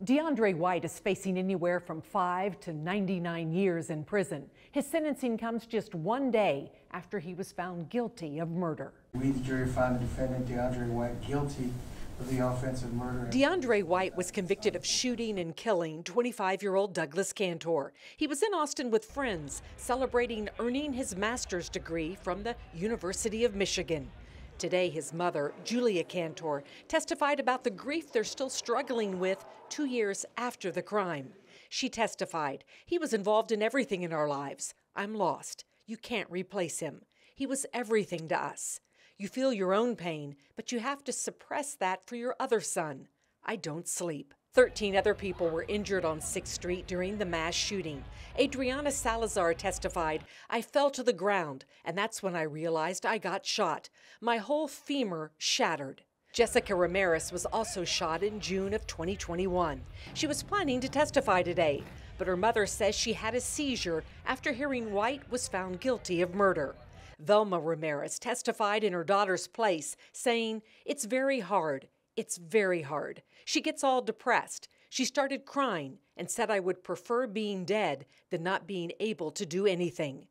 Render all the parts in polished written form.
DeAndre White is facing anywhere from 5 to 99 years in prison. His sentencing comes just one day after he was found guilty of murder. We, the jury, found the defendant, DeAndre White, guilty of the offense of murder. DeAndre White was convicted of shooting and killing 25-year-old Douglas Kantor. He was in Austin with friends, celebrating earning his master's degree from the University of Michigan. Today, his mother, Julia Kantor, testified about the grief they're still struggling with 2 years after the crime. She testified, "He was involved in everything in our lives. I'm lost. You can't replace him. He was everything to us. You feel your own pain, but you have to suppress that for your other son. I don't sleep." 13 other people were injured on 6th Street during the mass shooting. Adriana Salazar testified, "I fell to the ground, and that's when I realized I got shot. My whole femur shattered." Jessica Ramirez was also shot in June of 2021. She was planning to testify today, but her mother says she had a seizure after hearing White was found guilty of murder. Velma Ramirez testified in her daughter's place, saying, "It's very hard. It's very hard. She gets all depressed. She started crying and said I would prefer being dead than not being able to do anything."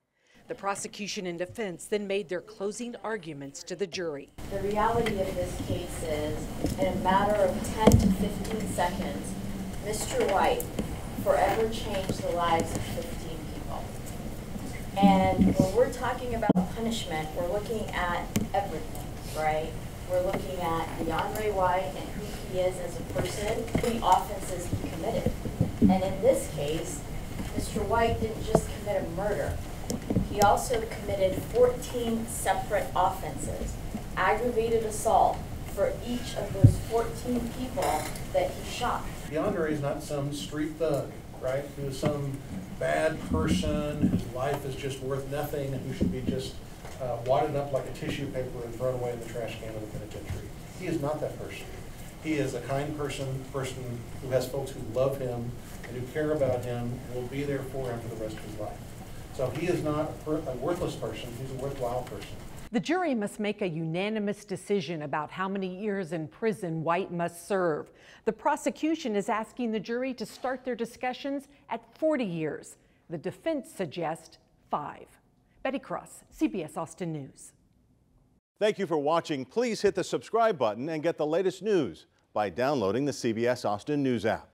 The prosecution and defense then made their closing arguments to the jury. The reality of this case is, in a matter of 10 to 15 seconds, Mr. White forever changed the lives of 15 people. And when we're talking about punishment, we're looking at everything, right? We're looking at DeAndre White and who he is as a person, the offenses he committed. And in this case, Mr. White didn't just commit a murder. He also committed 14 separate offenses, aggravated assault for each of those 14 people that he shot. DeAndre is not some street thug, right? Who is some bad person whose life is just worth nothing and who should be just wadded up like a tissue paper and thrown away in the trash can of the penitentiary. He is not that person. He is a kind person who has folks who love him and who care about him and will be there for him for the rest of his life. So he is not a worthless person, he's a worthwhile person. The jury must make a unanimous decision about how many years in prison White must serve. The prosecution is asking the jury to start their discussions at 40 years. The defense suggests 5. Betty Cross, CBS Austin News. Thank you for watching. Please hit the subscribe button and get the latest news by downloading the CBS Austin News app.